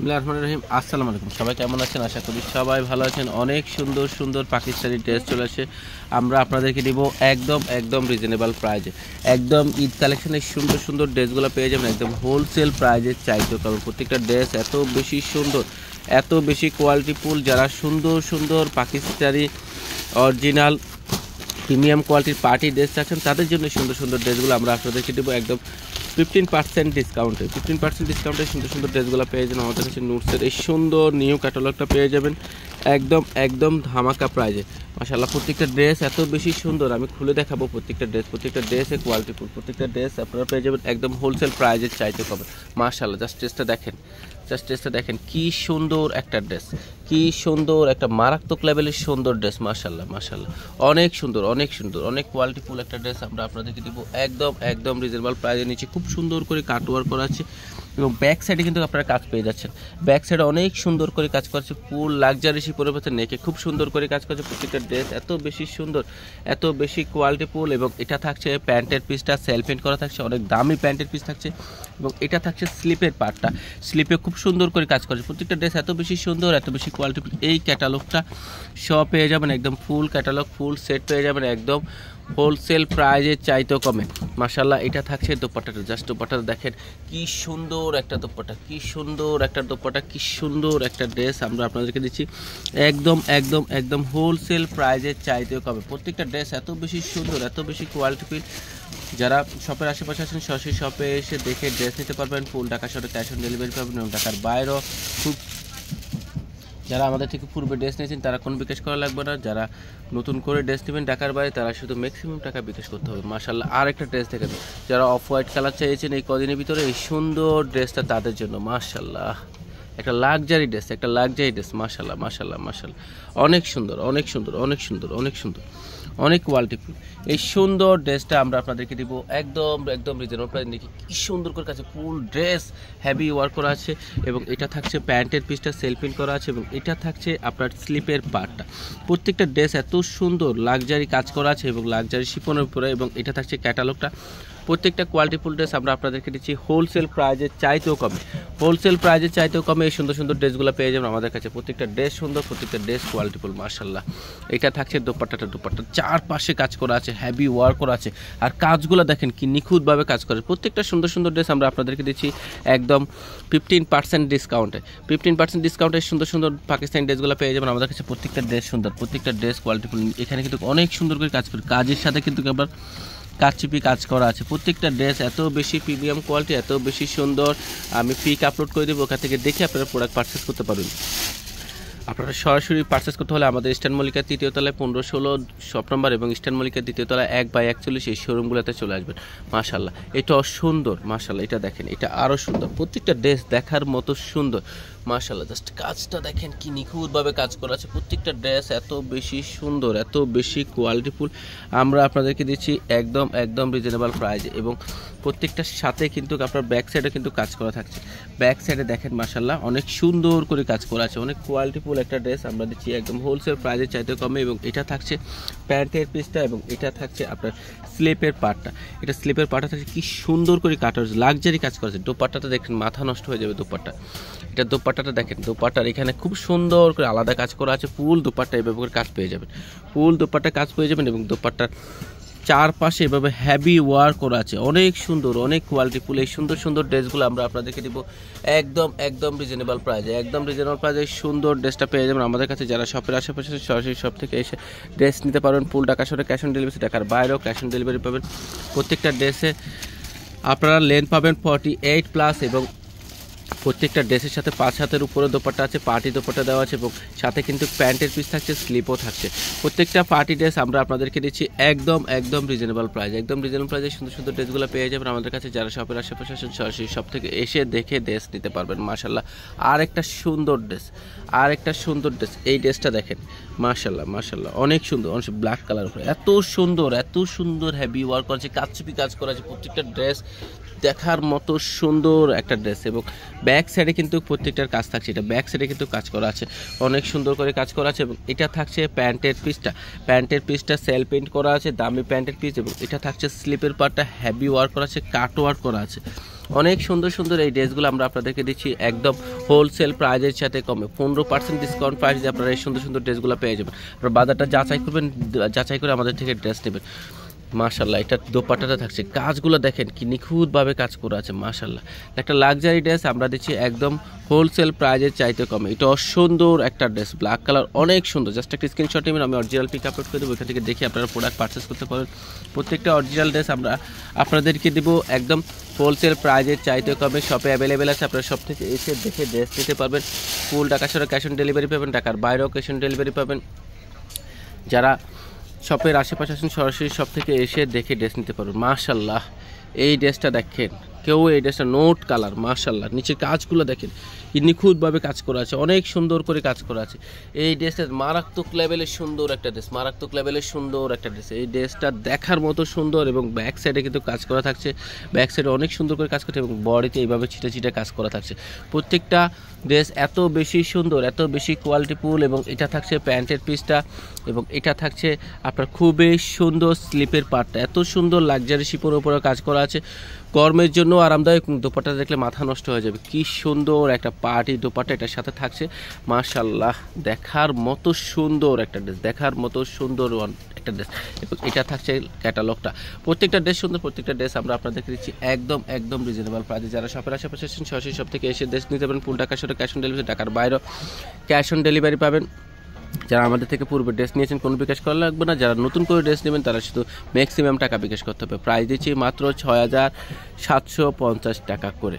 বিসমিল্লাহির রহমানির রহিম। আসসালামু আলাইকুম, সবাই কেমন আছেন? আশা করি সবাই ভালো আছেন। অনেক সুন্দর সুন্দর পাকিস্তানি ড্রেস চলে আসে, আমরা আপনাদেরকে দিব একদম রিজনেবল প্রাইজে। একদম ঈদ কালেকশনের সুন্দর সুন্দর ড্রেসগুলো পেয়ে যাবেন একদম হোলসেল প্রাইজে চাইতে পারবেন। প্রত্যেকটা ড্রেস এত বেশি সুন্দর, এত বেশি কোয়ালিটিফুল। যারা সুন্দর সুন্দর পাকিস্তানি অরিজিনাল প্রিমিয়াম কোয়ালিটির পার্টি ড্রেস চাচ্ছেন তাদের জন্য সুন্দর সুন্দর ড্রেসগুলো আমরা আপনাদেরকে দেবো একদম 15% ডিসকাউন্টে। 15% ডিসকাউন্টে সুন্দর সুন্দর ড্রেসগুলো পেয়ে যাবেন আমাদের কাছে। নুটসের এই সুন্দর নিউ ক্যাটালগটা পেয়ে যাবেন একদম ধামাকা প্রাইজে। মাশাআল্লাহ, প্রত্যেকটা ড্রেস এত বেশি সুন্দর, আমি খুলে দেখাবো প্রত্যেকটা ড্রেসে কোয়ালিটিফুল। প্রত্যেকটা ড্রেস আপনারা পেয়ে যাবেন একদম হোলসেল প্রাইজে চাইতে পাবেন। মাশাআল্লাহ, জাস্ট ড্রেসটা দেখেন কি সুন্দর একটা ড্রেস, কি সুন্দর একটা মারাত্মক লেভেলের সুন্দর ড্রেস। মাশাআল্লাহ অনেক সুন্দর অনেক কোয়ালিটিফুল একটা ড্রেস আমরা আপনাদেরকে দিব একদম রিজনেবল প্রাইসে নিচে খুব সুন্দর করে কাটওয়ার্ক করা আছে এবং ব্যাক সাইডে কিন্তু আপনারা কাজ পেয়ে যাচ্ছেন। ব্যাক সাইডে অনেক সুন্দর করে কাজ করছে, ফুল লাক্সারিসি পরিবর্তে নেকে খুব সুন্দর করে কাজ করছে। প্রত্যেকটা ড্রেস এত বেশি সুন্দর, এত বেশি কোয়ালিটিফুল এবং এটা থাকছে প্যান্টের পিসটা সেল প্রিন্ট করা থাকছে, অনেক দামি প্যান্টের পিস থাকছে এবং এটা থাকছে স্লিপের পার্টটা, স্লিপে খুব সুন্দর করে কাজ করছে। প্রত্যেকটা ড্রেস এত বেশি সুন্দর, এত বেশি কোয়ালিটিফুল। এই ক্যাটালগটা সব পেয়ে যাবেন একদম ফুল ক্যাটালগ, ফুল সেট পেয়ে যাবেন একদম হোলসেল প্রাইজে চাইতেও কমে। মাশাআল্লাহ, এটা থাকছে দোপাট্টাটা, জাস্ট দোপাট্টাটা দেখেন কি সুন্দর একটা দোপাট্টা, কি সুন্দর একটা দোপাট্টা, কি সুন্দর একটা ড্রেস আমরা আপনাদেরকে দিচ্ছি একদম হোলসেল প্রাইজে চাইতেও কমে। প্রত্যেকটা ড্রেস এত বেশি সুন্দর, এত বেশি কোয়ালিটিফুল। যারা শপের আশেপাশে আছেন সরাসরি শপে এসে দেখে ড্রেস নিতে পারবেন। ফুল ঢাকা শহরে ক্যাশ অন ডেলিভারি পাবেন এবং ঢাকার বাইরেও খুব, যারা আমাদের থেকে পূর্বে ড্রেস নিয়েছেন তারা কোনো বিকাশ করা লাগবে না। যারা নতুন করে ড্রেস নেবেন ঢাকার বাইরে তারা শুধু ম্যাক্সিমাম টাকা বিকাশ করতে হবে। মাশাআল্লাহ, আর একটা ড্রেস দেখেন, যারা অফ হোয়াইট কালার চাইছেন এই কদিনের ভিতরে এই সুন্দর ড্রেসটা তাদের জন্য। মাশাআল্লাহ, একটা লাক্সারি ড্রেস মাশাআল্লাহ অনেক সুন্দর অনেক কোয়ালিটিফুল। এই সুন্দর ড্রেসটা আমরা আপনাদেরকে দিব একদম রিজনেবল প্রাইস দেখি কি সুন্দর করে কাছে ফুল ড্রেস হেভি ওয়ার্ক করা আছে এবং এটা থাকছে প্যান্টের পিসটা সেল প্রিন্ট করা আছে এবং এটা থাকছে আপনার স্লিপের পার্টটা। প্রত্যেকটা ড্রেস এত সুন্দর লাক্সারি কাজ করা আছে এবং লাক্সারি শিফনের উপরে এবং এটা থাকছে ক্যাটালগটা। প্রত্যেকটা কোয়ালিটিফুল ড্রেস আমরা আপনাদেরকে দিচ্ছি হোলসেল প্রাইজে চাইতেও কমে। এই সুন্দর সুন্দর ড্রেসগুলো পেয়ে যাবেন আমাদের কাছে। প্রত্যেকটা ড্রেস সুন্দর, প্রত্যেকটা ড্রেস কোয়ালিটিফুল। মাশাআল্লাহ, এটা থাকছে দোপাট্টাটা চারপাশে কাজ করা আছে, হেভি ওয়ার্ক করা আছে আর কাজগুলো দেখেন কি নিখুঁতভাবে কাজ করে। প্রত্যেকটা সুন্দর সুন্দর ড্রেস আমরা আপনাদেরকে দিচ্ছি একদম 15% ডিসকাউন্টে। 15% ডিসকাউন্টে সুন্দর সুন্দর পাকিস্তানি ড্রেসগুলো পেয়ে যাবেন আমাদের কাছে। প্রত্যেকটা ড্রেস সুন্দর, প্রত্যেকটা ড্রেস কোয়ালিটিফুল। এখানে কিন্তু অনেক সুন্দর করে কাজ করে, কাজের সাথে কিন্তু আবার কারচুপি কাজ করা আছে। প্রত্যেকটা ড্রেস এত বেশি প্রিমিয়াম কোয়ালিটি, এত বেশি সুন্দর। আমি পিক আপলোড করে দেবো, ওখান থেকে দেখে আপনারা প্রোডাক্ট পারচেস করতে পারবেন। আপনারা সরাসরি পারচেস করতে হলে আমাদের ইস্টার্ন মল্লিকার 3য় তলায় 15-16 শপ নম্বর এবং ইস্টার্ন মল্লিকার 2য় তলায় 1/41 এই শোরুমগুলোতে চলে আসবেন। মাশাআল্লাহ, এটাও সুন্দর। মাশাআল্লাহ, এটা দেখেন, এটা আরও সুন্দর। প্রত্যেকটা ড্রেস দেখার মতো সুন্দর। মাশাআল্লাহ, জাস্ট কাজটা দেখেন কি নিখুঁতভাবে কাজ করা আছে। প্রত্যেকটা ড্রেস এত বেশি সুন্দর, এত বেশি কোয়ালিটিফুল। আমরা আপনাদেরকে দিচ্ছি একদম রিজনেবল প্রাইজে এবং প্রত্যেকটার সাথে কিন্তু আপনার ব্যাক সাইডে কিন্তু কাজ করা থাকছে। ব্যাক সাইডে দেখেন মাশাআল্লাহ অনেক সুন্দর করে কাজ করা আছে, অনেক কোয়ালিটিফুল একটা ড্রেস আমরা দিচ্ছি একদম হোলসেল প্রাইজে চাইতে কমে এবং এটা থাকছে প্যান্টের পিসটা এবং এটা থাকছে আপনার স্লিপের পার্টটা। এটা স্লিপের পার্টটা থাকছে কি সুন্দর করে কাটা লাক্সারি কাজ করা আছে। দোপাট্টাটা দেখেন, মাথা নষ্ট হয়ে যাবে দোপাট্টা। এটা দোপাট্টাটা দেখেন, দোপাট্টার এখানে খুব সুন্দর করে আলাদা কাজ করা আছে। ফুল দোপাট্টা এভাবে করে কাজ পেয়ে যাবেন, ফুল দোপাট্টা কাজ পেয়ে যাবেন এবং দোপাট্টার চারপাশে এভাবে হেভি ওয়ার্ক করা আছে, অনেক সুন্দর, অনেক কোয়ালিটিফুল। এই সুন্দর সুন্দর ড্রেসগুলো আমরা আপনাদেরকে দিব একদম রিজনেবল প্রাইজে। সুন্দর ড্রেসটা পেয়ে যাবেন আমাদের কাছে। যারা শপের আশেপাশে সরাসরি শপ থেকে এসে ড্রেস নিতে পারবেন। ফুল ঢাকা শহরে ক্যাশ অন ডেলিভারি, ঢাকার বাইরেও ক্যাশ অন ডেলিভারি পাবেন। প্রত্যেকটা ড্রেসে আপনারা লেন্থ পাবেন 48+ এবং প্রত্যেকটা ড্রেসের সাথে 5 হাতের উপরে দোপাট্টা আছে, পার্টি দোপাট্টা দেওয়া আছে এবং সাথে কিন্তু প্যান্টের পিস থাকছে, স্লিপও থাকছে। প্রত্যেকটা পার্টি ড্রেস আমরা আপনাদেরকে দিচ্ছি একদম রিজনেবল প্রাইস। একদম রিজনেবল প্রাইসে সুন্দর সুন্দর ড্রেসগুলো পেয়ে যাবেন আমাদের কাছে। যারা শপের আশেপাশে আসেন সরাসরি শপ থেকে এসে দেখে ড্রেস নিতে পারবেন। মাশাআল্লাহ, আর একটা সুন্দর ড্রেস, এই ড্রেসটা দেখেন। মাশাআল্লাহ অনেক সুন্দর, অনেক ব্ল্যাক কালার উপরে এত সুন্দর হেভি ওয়ার্ক করা আছে, কারচুপি কাজ করা আছে। প্রত্যেকটা ড্রেস দেখার মতো সুন্দর একটা ড্রেস এবং ব্যাক সাইডে কিন্তু প্রত্যেকটার কাজ থাকছে। এটা ব্যাক সাইডে কিন্তু কাজ করা আছে, অনেক সুন্দর করে কাজ করা আছে এবং এটা থাকছে প্যান্টের পিসটা সেল প্রিন্ট করা আছে, দামি প্যান্টের পিস এবং এটা থাকছে স্লিপের পার্টটা হেভি ওয়ার্ক করা আছে, কাট ওয়ার্ক করা আছে। অনেক সুন্দর সুন্দর এই ড্রেসগুলো আমরা আপনাদেরকে দিচ্ছি একদম হোলসেল প্রাইজের সাথে কমে 15% ডিসকাউন্ট প্রাইসে আপনারা এই সুন্দর সুন্দর ড্রেসগুলো পেয়ে যাবেন। আপনারা বাজারটা যাচাই করবেন, যাচাই করে আমাদের থেকে ড্রেস নেবেন। মাশাল্লাহ, এটা দোপাট্টাটা থাকছে, কাজগুলো দেখেন কি নিখুঁতভাবে কাজ করা আছে। মাশাল্লাহ, একটা লাক্সারি ড্রেস আমরা দিচ্ছি একদম হোলসেল প্রাইজের চাইতে কমে। এটা সুন্দর একটা ড্রেস, ব্ল্যাক কালার, অনেক সুন্দর। জাস্ট একটা স্ক্রিনশট নেবেন, আমি অরিজিনাল পিক আপলোড করে দেবো, এখান থেকে দেখে আপনারা প্রোডাক্ট পারচেস করতে পারেন। প্রত্যেকটা অরিজিনাল ড্রেস আমরা আপনাদেরকে দেবো একদম হোলসেল প্রাইজের চাইতে কমে। শপে অ্যাভেলেবেল আছে, আপনারা সব থেকে এসে দেখে ড্রেস নিতে পারবেন। ফুল ঢাকা শহরে ক্যাশ অন ডেলিভারি পাবেন, ঢাকার বাইরেও ক্যাশ অন ডেলিভারি পাবেন। যারা শপের আশেপাশে আছেন সরাসরি শপ থেকে এসে দেখে ড্রেস নিতে পারবেন। মাশাল্লাহ, এই ড্রেসটা দেখেন, কেউ এই ড্রেসটা নোট কালার। মাশাল্লাহ, নিচে কাজগুলো দেখেন কি নিখুঁতভাবে কাজ করা আছে, অনেক সুন্দর করে কাজ করা আছে। এই ড্রেসটা মারাত্মক লেভেলের সুন্দর একটা ড্রেস, মারাত্মক লেভেলের সুন্দর একটা ড্রেস। এই ড্রেসটা দেখার মতো সুন্দর এবং ব্যাক সাইডে কিন্তু কাজ করা থাকছে, ব্যাক সাইডে অনেক সুন্দর করে কাজ করছে এবং বডিতে এইভাবে ছিটে ছিটে কাজ করা থাকছে। প্রত্যেকটা ড্রেস এত বেশি সুন্দর, এত বেশি কোয়ালিটিফুল। এবং এটা থাকছে প্যান্টের পিসটা এবং এটা থাকছে আপনার খুবই সুন্দর স্লিপের পার্টটা, এত সুন্দর লাক্সারি শিপের উপরে কাজ করা আছে। গরমের জন্য আরামদায়ক, দোপাট্টা দেখলে মাথা নষ্ট হয়ে যাবে। কি সুন্দর একটা পার্টি দোপাট্টা এটার সাথে থাকছে। মাশাল্লাহ, দেখার মতো সুন্দর একটা ড্রেস, দেখার মতো সুন্দর একটা ড্রেস। এবং এটা থাকছে ক্যাটালগটা। প্রত্যেকটা ড্রেস সুন্দর, প্রত্যেকটা ড্রেস আমরা আপনাদেরকে দিচ্ছি একদম একদম রিজনেবল প্রাইসে। যারা শপের আশেপাশে আছেন সরাসরি শপ থেকে এসে ড্রেস নিতে পারেন। ফুল ঢাকা শহরে ক্যাশ অন ডেলিভারি, ঢাকার বাইরেও ক্যাশ অন ডেলিভারি পাবেন। যারা আমাদের থেকে পূর্বে ড্রেস নিয়েছেন কোনো বিকাশ করা লাগবে না, যারা নতুন করে ড্রেস নেবেন তারা শুধু ম্যাক্সিমাম টাকা বিকাশ করতে হবে। প্রাইস দিচ্ছি মাত্র ৬,৭৫০ টাকা করে।